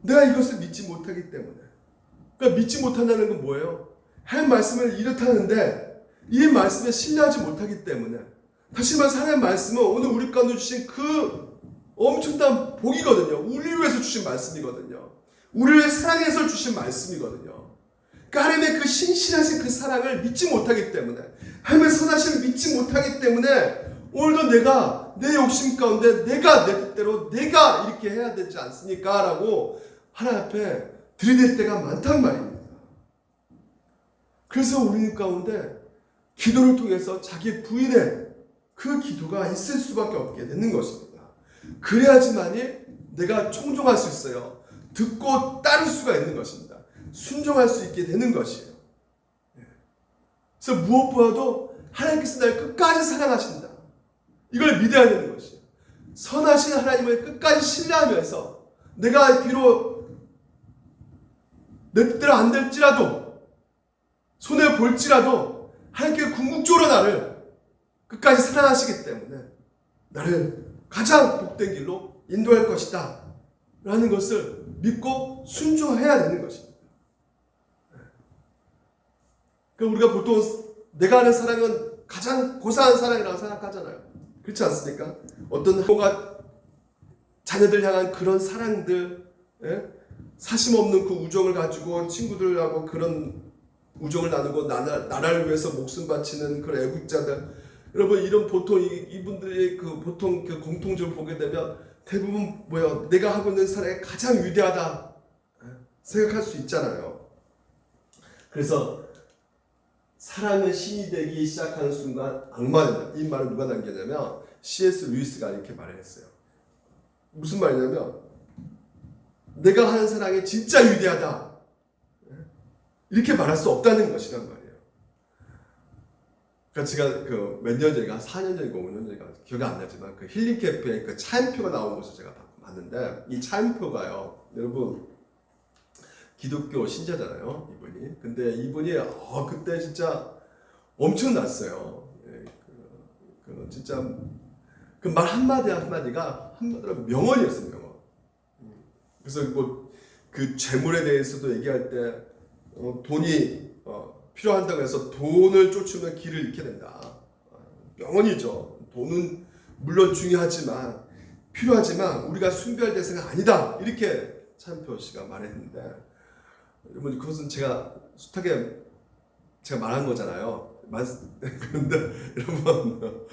내가 이것을 믿지 못하기 때문에, 그러니까 믿지 못한다는 건 뭐예요? 하나님 말씀을 이렇다는데 이 말씀에 신뢰하지 못하기 때문에, 다시 말해서 하나님 말씀은 오늘 우리 가운데 주신 그 엄청난 복이거든요. 우리를 위해서 주신 말씀이거든요. 우리를 사랑해서 주신 말씀이거든요. 그러니까 하나님의 그 신실하신 그 사랑을 믿지 못하기 때문에, 하나님의 선하심을 믿지 못하기 때문에 오늘도 내가 내 욕심 가운데 내가 내 뜻대로 내가 이렇게 해야 되지 않습니까? 라고 하나님 앞에 들이댈 때가 많단 말입니다. 그래서 우리 가운데 기도를 통해서 자기 부인의 그 기도가 있을 수밖에 없게 되는 것입니다. 그래야지만이 내가 청종할 수 있어요. 듣고 따를 수가 있는 것입니다. 순종할 수 있게 되는 것이에요. 그래서 무엇보다도 하나님께서 날 끝까지 사랑하신다. 이걸 믿어야 되는 것이에요. 선하신 하나님을 끝까지 신뢰하면서 내가 비록 내 뜻대로 안 될지라도, 손해 볼지라도 하나님께 궁극적으로 나를 끝까지 사랑하시기 때문에 나를 가장 복된 길로 인도할 것이다 라는 것을 믿고 순종해야 되는 것입니다. 그러니까 우리가 보통 내가 하는 사랑은 가장 고사한 사랑이라고 생각하잖아요. 그렇지 않습니까? 어떤 부모가 자녀들 향한 그런 사랑들, 사심 없는 그 우정을 가지고 친구들하고 그런 우정을 나누고 나라를 위해서 목숨 바치는 그런 애국자들, 여러분 이런 보통 이분들의 그 보통 그 공통적으로 보게 되면 대부분 뭐요? 내가 하고 있는 사랑이 가장 위대하다 생각할 수 있잖아요. 그래서 사랑은 신이 되기 시작하는 순간 악마는, 이 말을 누가 남겼냐면 C.S. 루이스가 이렇게 말을 했어요. 무슨 말이냐면 내가 하는 사랑이 진짜 위대하다 이렇게 말할 수 없다는 것이란 말이에요. 그러니까 제가 그 몇 년 전인가 4년 전인가 5년 전인가 기억이 안 나지만 그 힐링 캠프에 그 차인표가 나온 것을 제가 봤는데, 이 차인표가요, 여러분 기독교 신자잖아요, 이분이. 근데 이분이 그때 진짜 엄청났어요. 진짜 그 말 한마디 한마디가 한마디로 명언이었어요, 명언. 그래서 뭐 그 재물에 대해서도 얘기할 때 돈이 필요한다고 해서 돈을 쫓으면 길을 잃게 된다. 명언이죠. 돈은 물론 중요하지만 필요하지만 우리가 숭배할 대상은 아니다. 이렇게 차인표 씨가 말했는데, 여러분 그것은 제가 숱하게 제가 말한 거잖아요. 그런데 여러분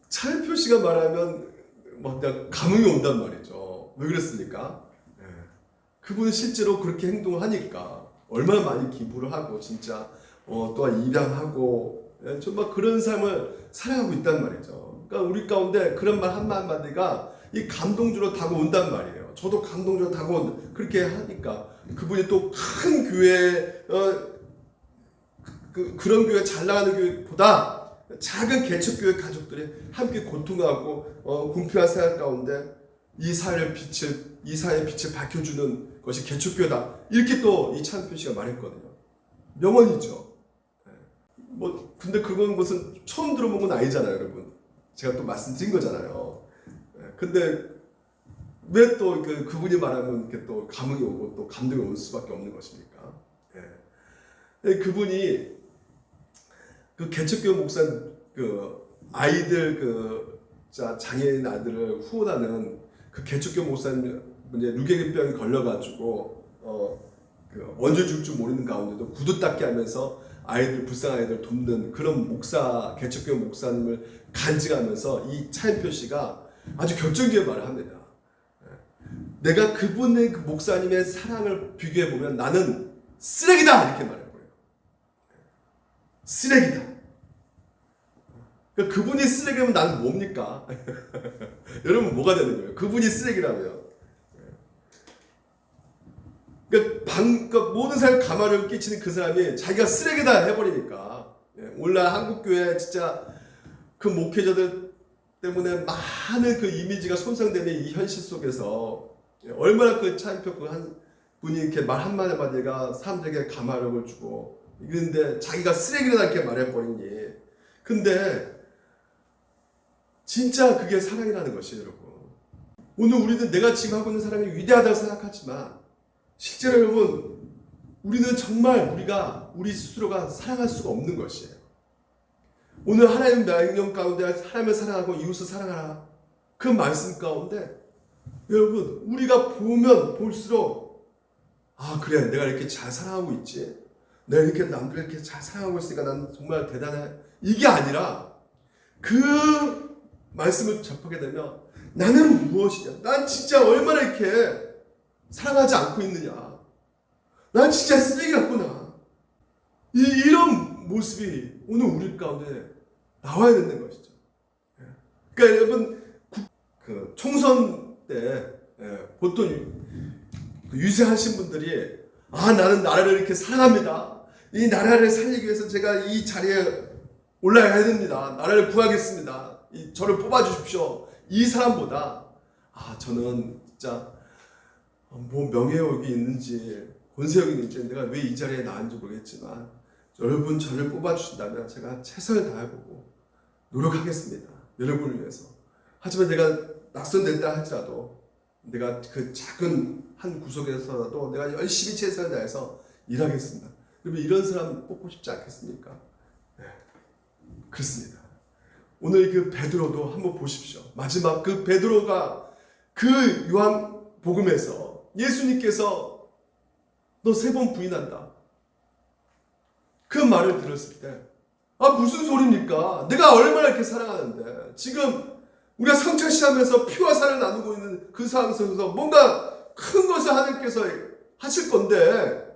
차인표 씨가 말하면 막 그냥 감흥이 온단 말이죠. 왜 그랬습니까? 그분은 실제로 그렇게 행동을 하니까 얼마나 많이 기부를 하고 진짜 또한 입양하고 정말 그런 삶을 살아가고 있단 말이죠. 그러니까 우리 가운데 그런 말 한마디가 이 감동적으로 다가온단 말이에요. 저도 감동적으로 다가온 그렇게 하니까 그분이 또 큰 교회 그런 교회 잘 나가는 교회보다 작은 개척교회 가족들이 함께 고통하고 궁핍한 생활 가운데 이 사회의 빛을 밝혀주는 것이 개척교회다. 이렇게 또 이 차인표 씨가 말했거든요. 명언이죠. 뭐 근데 그건 무슨 처음 들어본 건 아니잖아요, 여러분. 제가 또 말씀드린 거잖아요. 근데 왜 또 그분이 말하면 이렇게 또 감흥이 오고 또 감동이 올 수밖에 없는 것입니까? 그분이 그 개척교회 목사 아이들 장애인 아들을 후원하는 그 개척교회 목사님 이제 루게릭병이 걸려가지고 언제 죽을 줄 모르는 가운데도 구두 닦게 하면서 불쌍한 아이들 돕는 그런 개척교회 목사님을 간증하면서 이 차인표 씨가 아주 결정적인 말을 합니다. 내가 그분의 그 목사님의 사랑을 비교해 보면 나는 쓰레기다 이렇게 말해버려요. 쓰레기다. 그러니까 그분이 쓰레기라면 나는 뭡니까? 여러분 뭐가 되는 거예요? 그분이 쓰레기라면. 그러니까 모든 사람에 가마를 끼치는 그 사람이 자기가 쓰레기다 해버리니까. 오늘날 한국교회 진짜 그 목회자들 때문에 많은 그 이미지가 손상되는 이 현실 속에서 얼마나 그 차인표 한 분이 이렇게 말 한마디가 사람들에게 가마력을 주고 이런데 자기가 쓰레기다 이렇게 말해버리니. 근데 진짜 그게 사랑이라는 것이에요, 여러분. 오늘 우리는 내가 지금 하고 있는 사랑이 위대하다고 생각하지만 실제로 여러분 우리는 정말 우리 스스로가 사랑할 수가 없는 것이에요. 오늘 하나님 명령 가운데 하나님을 사랑하고 이웃을 사랑하라 그 말씀 가운데 여러분 우리가 보면 볼수록 그래 내가 이렇게 잘 사랑하고 있지, 내가 이렇게 남들을 이렇게 잘 사랑하고 있으니까 난 정말 대단해, 이게 아니라 그 말씀을 접하게 되면 나는 무엇이냐, 난 진짜 얼마나 이렇게 사랑하지 않고 있느냐, 난 진짜 쓰레기 같구나, 이런 모습이 오늘 우리 가운데 나와야 되는 것이죠. 그러니까 여러분 그 총선 때 보통 유세하신 분들이 나는 나라를 이렇게 사랑합니다, 이 나라를 살리기 위해서 제가 이 자리에 올라가야 됩니다, 나라를 구하겠습니다, 저를 뽑아주십시오, 이 사람보다 저는 진짜 뭐 명예욕이 있는지 권세혁이 이제 내가 왜 이 자리에 나왔는지 모르겠지만 여러분 저를 뽑아주신다면 제가 최선을 다해보고 노력하겠습니다. 여러분을 위해서. 하지만 내가 낙선됐다 할지라도 내가 그 작은 한 구석에서라도 내가 열심히 최선을 다해서 일하겠습니다. 여러분 이런 사람 뽑고 싶지 않겠습니까? 네, 그렇습니다. 오늘 그 베드로도 한번 보십시오. 마지막 그 베드로가 그 요한복음에서 예수님께서 너 3번 부인한다. 그 말을 들었을 때 무슨 소리입니까? 내가 얼마나 이렇게 사랑하는데 지금 우리가 성찬시하면서 피와 살을 나누고 있는 그 상황 속에서 뭔가 큰 것을 하나님께서 하실 건데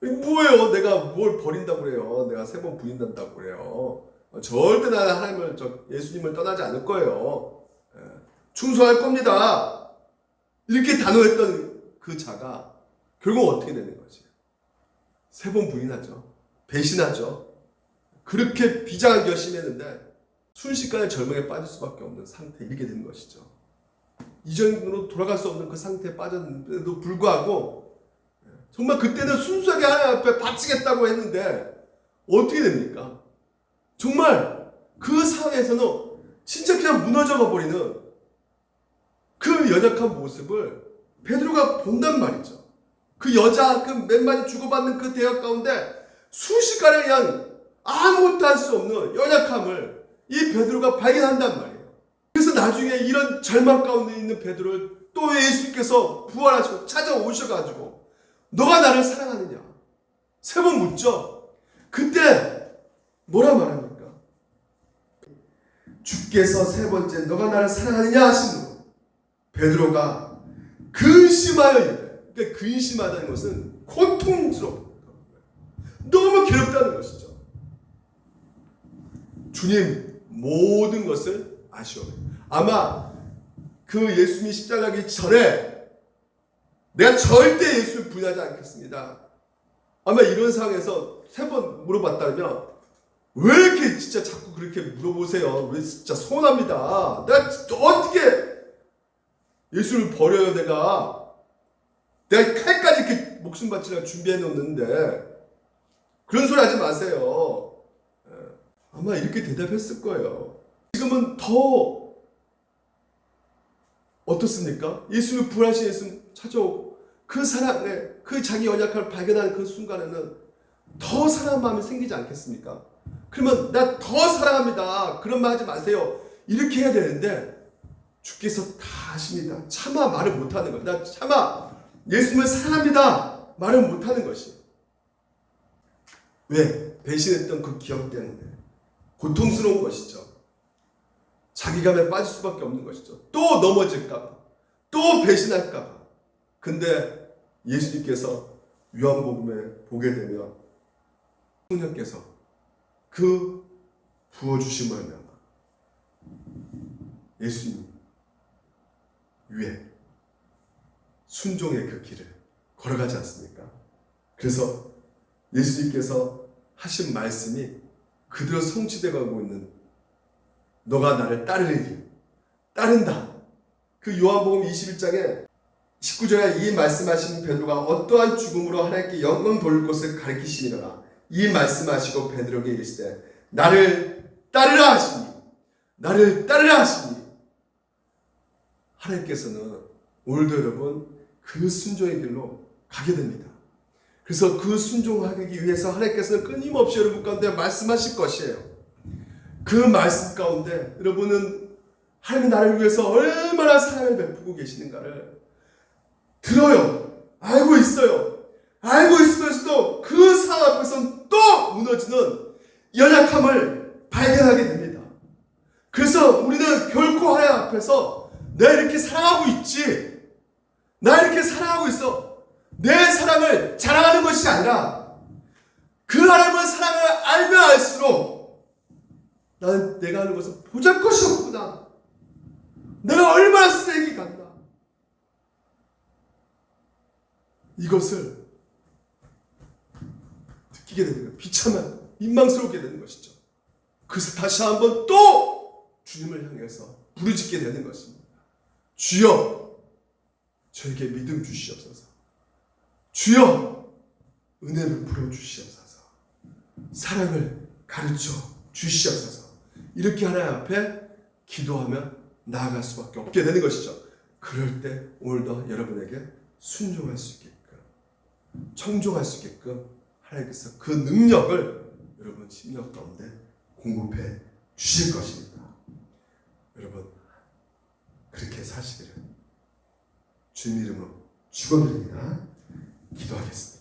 뭐예요? 내가 뭘 버린다고 그래요? 내가 3번 부인한다고 그래요? 절대 나는 하나님을 예수님을 떠나지 않을 거예요. 충성할 겁니다. 이렇게 단호했던 그 자가 결국 어떻게 되는 거지? 3번 부인하죠. 배신하죠. 그렇게 비장한 결심했는데 순식간에 절망에 빠질 수밖에 없는 상태에 이르게 된 것이죠. 이전으로 돌아갈 수 없는 그 상태에 빠졌는데도 불구하고 정말 그때는 순수하게 하나님 앞에 바치겠다고 했는데 어떻게 됩니까? 정말 그 상황에서는 진짜 그냥 무너져 버리는 그 연약한 모습을 베드로가 본단 말이죠. 그 여자 그 몇 마디 주고받는 그 대화 가운데 순식간에 그냥 아무것도 할 수 없는 연약함을 이 베드로가 발견한단 말이에요. 그래서 나중에 이런 절망 가운데 있는 베드로를 또 예수님께서 부활하시고 찾아오셔가지고 너가 나를 사랑하느냐 3번 묻죠. 그때 뭐라 말합니까? 주께서 3번째 너가 나를 사랑하느냐 하시는 베드로가 근심하여 이르되, 그러니까 근심하다는 것은 고통스럽다. 너무 괴롭다는 것이죠. 주님 모든 것을 아시오. 아마 그 예수님이 십자가기 전에 내가 절대 예수를 부인하지 않겠습니다. 아마 이런 상황에서 3번 물어봤다면 왜 이렇게 진짜 자꾸 그렇게 물어보세요? 왜 진짜 서운합니다. 내가 어떻게 예수를 버려요? 내가 칼까지 이렇게 목숨 바치려고 준비해 놓는데 그런 소리 하지 마세요. 아마 이렇게 대답했을 거예요. 지금은 더 어떻습니까? 예수를 부활하신 예수 찾아오고 그 사랑에 그 자기 연약함을 발견하는 그 순간에는 더 사랑하는 마음이 생기지 않겠습니까? 그러면 나 더 사랑합니다. 그런 말 하지 마세요. 이렇게 해야 되는데 주께서 다 아십니다. 차마 말을 못하는 거예요. 나 차마 예수님을 사랑합니다. 말을 못하는 것이. 왜? 배신했던 그 기억 때문에. 고통스러운 것이죠. 자기감에 빠질 수밖에 없는 것이죠. 또 넘어질까봐. 또 배신할까봐. 근데 예수님께서 요한복음에 보게 되면 성령께서 그 부어주심을 말미암아 예수님 위에 순종의 그 길을 걸어가지 않습니까? 그래서 예수님께서 하신 말씀이 그대로 성취되어 가고 있는 너가 나를 따르리니 따른다. 그 요한복음 21장에 19절에 이 말씀하신 베드로가 어떠한 죽음으로 하나님께 영광 돌릴 것을 가르치시니라. 이 말씀하시고 베드로에게 이르시되 나를 따르라 하시니 나를 따르라 하시니 하나님께서는 오늘도 여러분 그 순종의 길로 가게 됩니다. 그래서 그 순종하기 위해서 하나님께서는 끊임없이 여러분 가운데 말씀하실 것이에요. 그 말씀 가운데 여러분은 하나님이 나를 위해서 얼마나 사랑을 베푸고 계시는가를 들어요. 알고 있어요. 알고 있으면서도 그 상황 앞에서는 또 무너지는 연약함을 발견하게 됩니다. 그래서 우리는 결코 하나님 앞에서 내가 이렇게 사랑하고 있지, 나 이렇게 사랑하고 있어, 내 사랑을 자랑하는 것이 아니라 그 하나님의 사랑을 알면 알수록 나는 내가 하는 것은 보잘것이 없구나. 내가 얼마나 쓰레기 같나. 이것을 느끼게 되는 거예요. 비참한, 민망스럽게 되는 것이죠. 그래서 다시 한번 또 주님을 향해서 부르짖게 되는 것입니다. 주여, 저에게 믿음 주시옵소서. 주여 은혜를 부어 주시옵소서. 사랑을 가르쳐 주시옵소서. 이렇게 하나님 앞에 기도하며 나아갈 수밖에 없게 되는 것이죠. 그럴 때 오늘도 여러분에게 순종할 수 있게끔, 청종할 수 있게끔 하나님께서 그 능력을 여러분 심령 가운데 공급해 주실 것입니다. 여러분 그렇게 사시기를 주님 이름으로 축원드립니다. 기도하겠습니다.